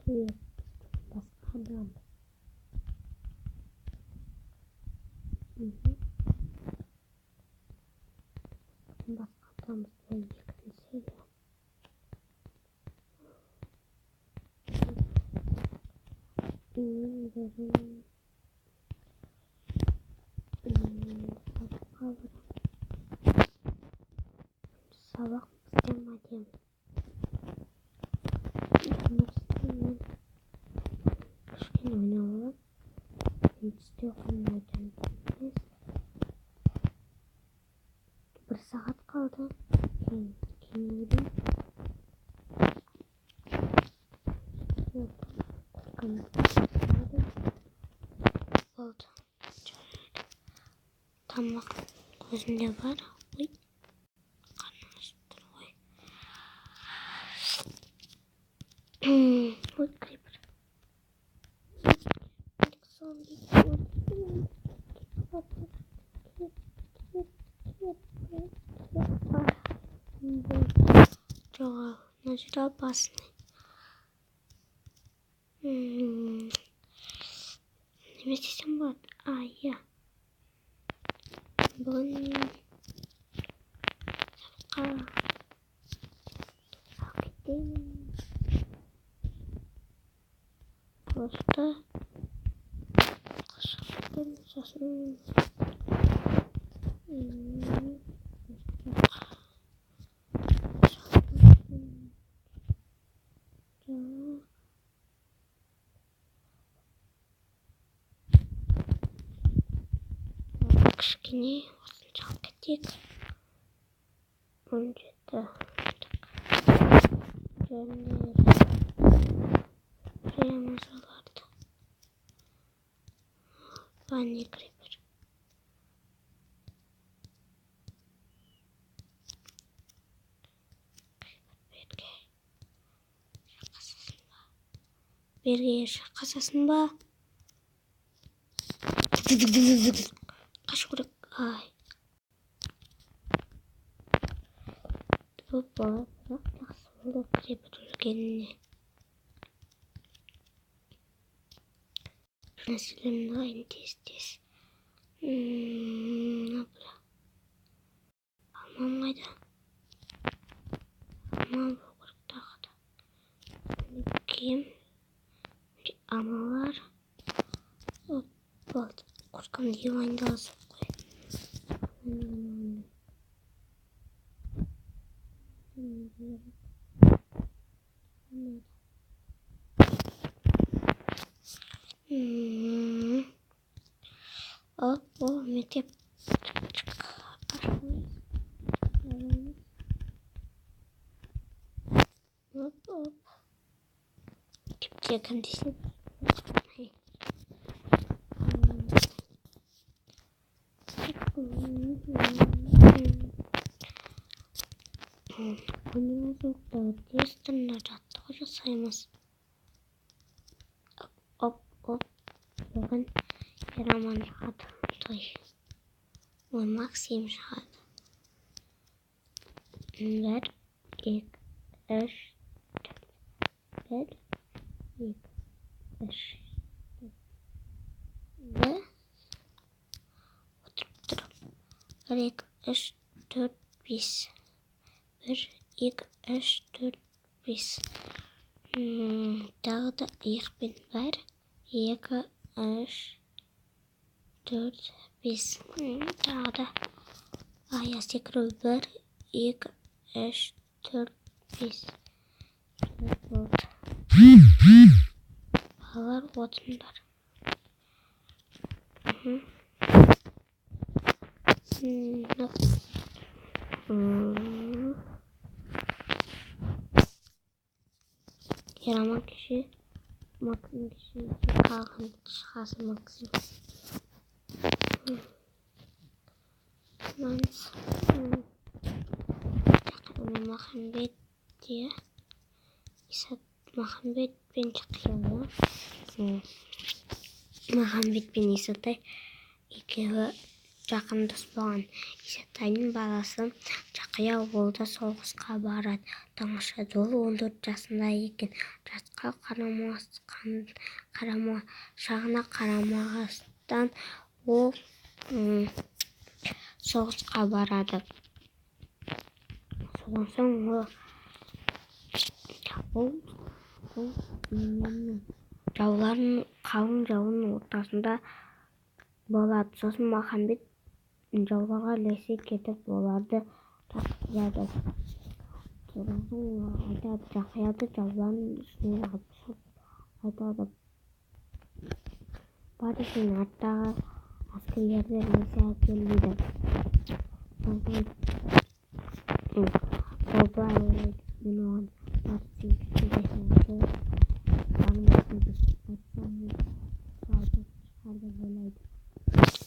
Hayır, başka adam. Başka adam söyleyeceksin. Sabah istemedim. Kışkın oynayalım. İstiyorum neden. Bir saat kaldı. Kendim. Oldu. Tam bak gözümde var. Uy. Kanastır uy. Uy creeper. Coba nasıl pas nih? Masih sempat ayah. Bon. Posta. Sasın. Kışkini çok ketik. Önce de gönder. Buraya masalardı. Bunny creeper. Birge şakasın ba. Kaç kurak ay. Baba nasıl da creeper gelini. Nasılım da aynı tez. Ne yapalım? Aman hayda. Aman bu kurakta kadar. Kim? Ama var. Bak korkan yılan da azıp koy. O metep hop. Çok yakın düşün. Bunu da testlerle doğru saymaz. Hop. Bakın yaraman rahat. Ve maksim rahat. Ver ilk eş. Ver ilk eş. Ve oturup. Ver ilk eş 4 5. Ver ilk eş 4 5. Dağda ilk bin ver. İlk eş 4 5. Dağda ayası kırılır. İlk eş 4 5. Havalar otundar. Yaraman kişi maksim kişi kalkın çıkası maksim. Ben makan bet diye isat makan bet ben çıkıyorum. Makan bet ben isatay iki жақындаспаған. Исатайдың баласы Жақия ауылда соғысқа барады. Тамашада ол 14 жасында екен. Жасқа шағына қарамастан ол соғысқа барады. Содан соң ол қалың жауының ортасында болады. Сосын Махамбет жауларға ілесе кетіп, оларды жаттықтырады. Содан соң айтады, Жақияды жаулардың үстіне алып айтады, бар сен арттағы әскерлерді ілесе әкел дейді. Содан соң ол былай ойлайды, мен оған бар сен кішкентайсың,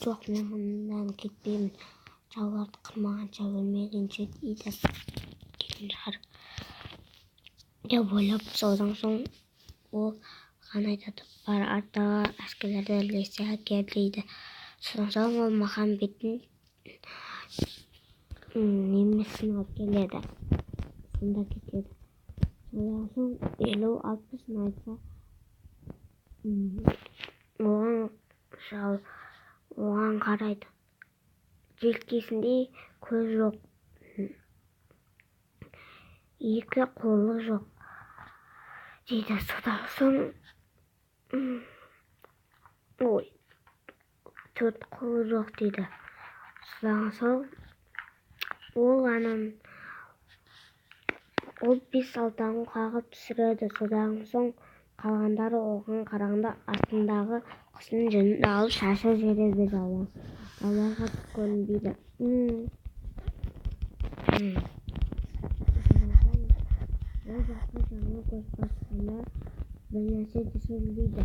жоқ, мен мұндан кетпеймін, жауларды қырмағанша өлмегенше дейді. Келген шығар деп ойлап, содан соң ол ған айтады, бар арттағы әскерлерді ілесе әкел дейді. Содан соң ол Махамбеттің немесін алып келеді. Сонда кетеді. Содан соң 50-60 айтса, оған қарайды. Желкесінде көз жоқ, екі қолы жоқ дейді. Содан соң 4 қолы жоқ дейді. Содан соң ол 5-6 қағып түсіреді. Содан соң қалғандары оған қарағанда артындағы құстың жүнін алып шашып жібереді. Жауларға түк көрінбейді. Ол жаққа жаңа көз басқанда бір нәрсе түсірілмейді.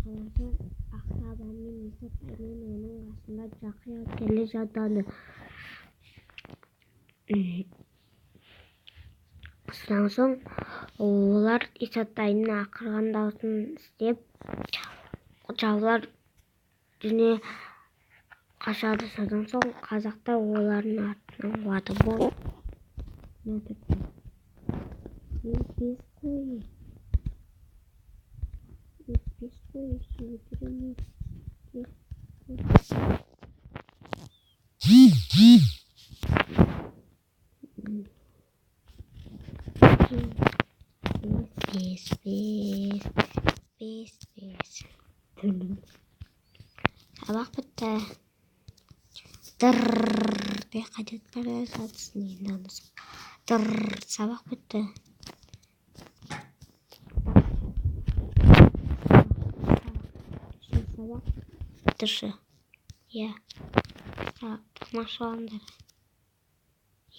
Содан соң Ақтабан мен Исатай мен оның қасында Жақия келе жатады. Содан соң олар Исатайдың ақырған даусын естіп, жаулар жүне қашады. Содан соң қазақтар олардың артынан қуады. Бұл етпес қой, сүйдірмес. Бес. Сабақ бітті. Қайда бара жатырсың енді онысы? Сабақ бітті. Сабақ бітірші. Иә. Тамашалаңдар.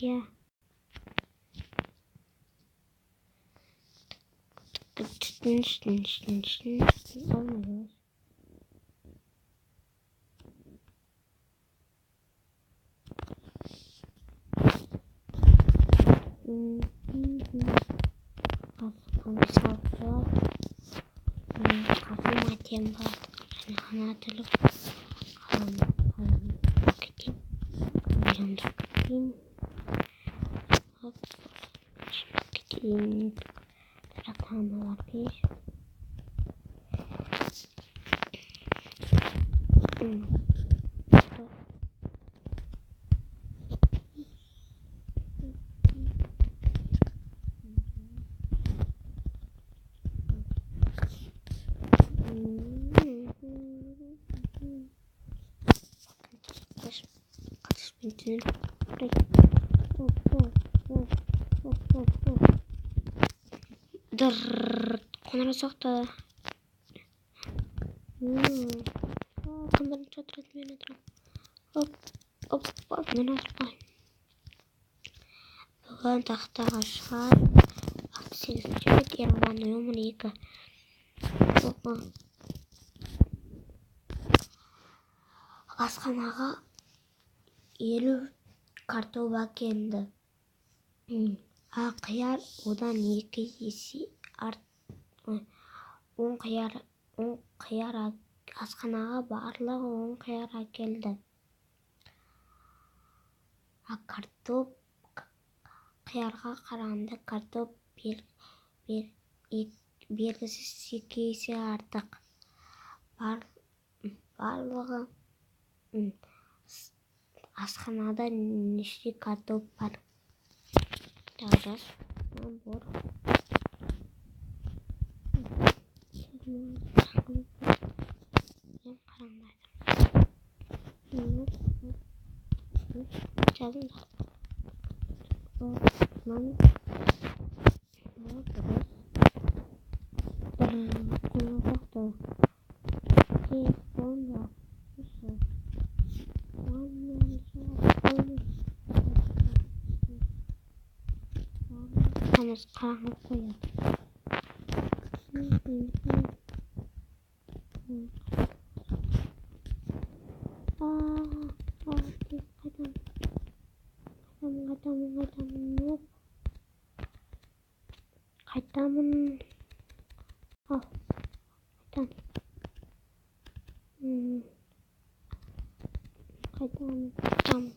Иә. Olmuyor. Kafam atayım bak. Hani anlatılıp kalan gideyim. Yanımda gideyim. Hop. Şimdi gideyim. Rakamlar bir. Қоңырау соқты. Кім бірінші отырады? Мен отырамын. Мен отырмайын. Бүгін тақтаға шығар. 68-ші бет, Ерман нөмір 2. Асханаға 50 картоп әкелді. Қияр одан 2 есе артық. 10 қияр асханаға барлығы 10 қияр әкелді. Картоп қиярға қарағанда картоп белгісіз 2 есе артық. Барлығы асханада неше картоп бар? Жаз. Бор. Жазыңдар. Tamız karanlık koyalım. Қайтамын. Ал. Қайтамын.